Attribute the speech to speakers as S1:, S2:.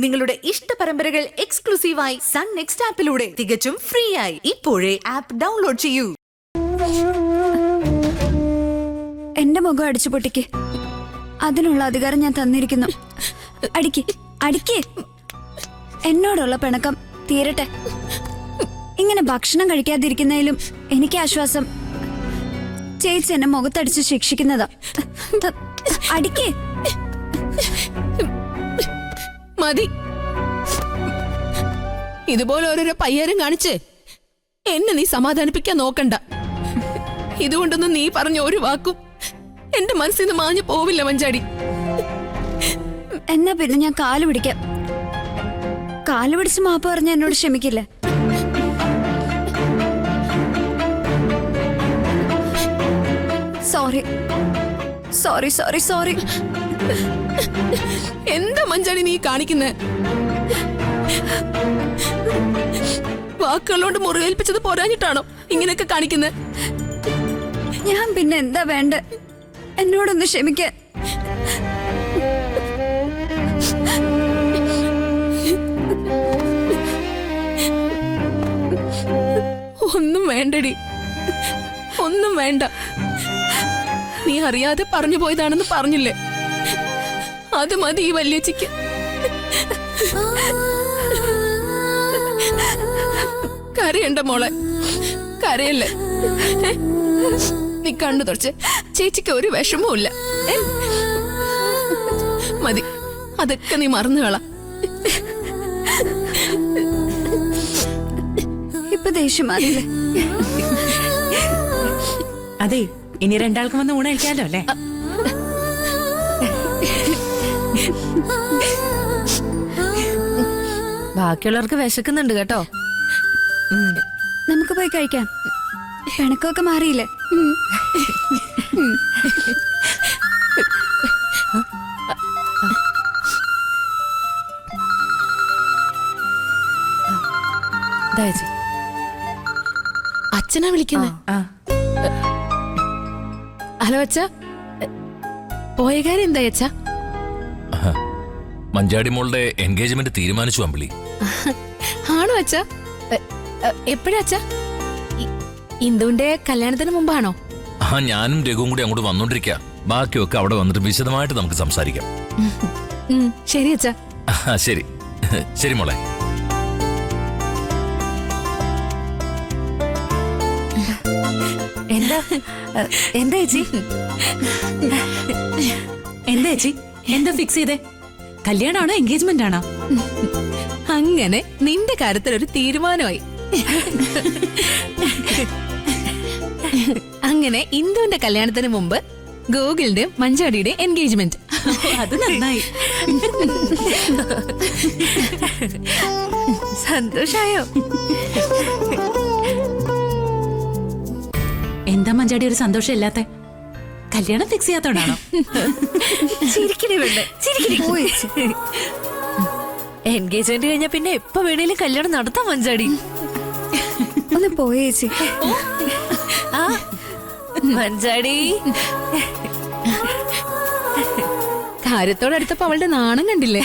S1: നിങ്ങളുടെ ഇഷ്ട പരമ്പരകൾ എക്സ്ക്ലൂസീവായി സൺ നെക്സ്റ്റ് ആപ്പിലൂടെ തികച്ചും ഫ്രീ ആയി ഇപ്പോഴേ ആപ്പ് ഡൗൺലോഡ് ചെയ്യൂ.
S2: എന്റെ മുഖം അടിച്ചു പൊട്ടിക്ക്. അതിനുള്ള അധികാരം ഞാൻ തന്നിരിക്കുന്നു. അടിക്ക് അടിക്ക്. എന്നോടുള്ള പിണക്കം തീരട്ടെ. ഇങ്ങനെ ഭക്ഷണം കഴിക്കാതിരിക്കുന്നതിലും എനിക്ക് ആശ്വാസം ചേച്ചി എന്നെ മുഖത്തടിച്ച് ശിക്ഷിക്കുന്നതാ. അടിക്ക്.
S3: മതി. ഇതുപോലെ ഓരോരോ പയ്യാരം കാണിച്ച് എന്നെ നീ സമാധാനിപ്പിക്കാൻ നോക്കണ്ട. ഇതുകൊണ്ടൊന്നും നീ പറഞ്ഞ ഒരു വാക്കും എന്റെ മനസ്സിൽ നിന്ന് മാഞ്ഞു പോവില്ല മഞ്ചാടി.
S2: എന്നാ പിന്നെ ഞാൻ കാല് പിടിക്കാം. കാല് പിടിച്ച് മാപ്പ് പറഞ്ഞ എന്നോട് ക്ഷമിക്കില്ലേ? Sorry sorry sorry sorry.
S3: എന്താ മഞ്ചാടി നീ കാണിക്കുന്നേ? വാക്കുകളോട് മുറിവേൽപ്പിച്ചത് പോരാഞ്ഞിട്ടാണോ ഇങ്ങനെയൊക്കെ കാണിക്കുന്നത്?
S2: ഞാൻ പിന്നെ എന്താ വേണ്ട? എന്നോടൊന്ന് ക്ഷമിക്കാൻ.
S3: ഒന്നും വേണ്ടടി, ഒന്നും വേണ്ട. നീ അറിയാതെ പറഞ്ഞു പോയതാണെന്ന് പറഞ്ഞില്ലേ, അത് മതി ഈ വല്യച്ചിക്ക്. കരയണ്ട മോളെ, കരയല്ലേ. നീ കണ്ണു തുടച്ച്. ചേച്ചിക്ക് ഒരു വിഷമവും ഇല്ല. മതി, അതൊക്കെ നീ മറന്നുകള.
S2: ഇപ്പൊ ദേഷ്യം മാറിയില്ലേ?
S4: അതെ, ഇനി രണ്ടാൾക്കും വന്ന് ഊണ് കഴിക്കാലോ അല്ലേ?
S5: ബാക്കിയുള്ളവർക്ക് വിശക്കുന്നുണ്ട് കേട്ടോ.
S2: നമുക്ക് പോയി കഴിക്കാം. പിണക്കമൊക്കെ മാറിയില്ലേ?
S3: അച്ഛനാ വിളിക്കുന്നത്. ഹലോ അച്ഛ, പോയ കാര്യം എന്താ അച്ഛ?
S6: മഞ്ചാടി മോളുടെ എൻഗേജ്മെന്റ് തീരുമാനിച്ചു അമ്പിളി.
S3: ആണോ അച്ഛ? എപ്പോഴാ അച്ഛ? ഇന്ദുവിന്റെ കല്യാണത്തിന് മുമ്പാണോ?
S6: ഞാനും രഘുവും കൂടി അങ്ങോട്ട് വന്നോണ്ടിരിക്കുക. ബാക്കിയൊക്കെ അവിടെ വന്നിട്ട് വിശദമായിട്ട് നമുക്ക് സംസാരിക്കാം.
S3: ശരി അച്ഛ.
S6: ശരി ശരി മോളെ.
S5: എന്താ എന്താ ചേച്ചി?
S4: എന്താ ചേച്ചി, എന്താ ഫിക്സ് ചെയ്തേ? കല്യാണമാണോ എൻഗേജ്മെന്റ് ആണോ?
S3: അങ്ങനെ നിന്റെ കാര്യത്തിൽ ഒരു തീരുമാനമായി. അങ്ങനെ ഇന്ദുവിന്റെ കല്യാണത്തിന് മുമ്പ് ഗോകുലിന്റെ മഞ്ചാടിയുടെ എൻഗേജ്മെന്റ്.
S4: അത് നന്നായി.
S5: സന്തോഷായോ?
S4: എന്താ മഞ്ചാടി ഒരു സന്തോഷം ഇല്ലാത്ത? കല്യാണം ഫിക്സ് ചെയ്യാത്തോണ്ടാണോ?
S5: ചിരിക്കണേ വേണ്ട, ചിരിക്കണേ. എൻഗേജ്മെന്റ് കഴിഞ്ഞാ പിന്നെ എപ്പോ വേണേലും കല്യാണം നടത്താം മഞ്ചാടി.
S2: ഒന്ന് പോയേ ചേച്ചി.
S5: മഞ്ചാടി
S3: കാര്യത്തോടടുത്തപ്പോ അവളുടെ നാണം കണ്ടില്ലേ?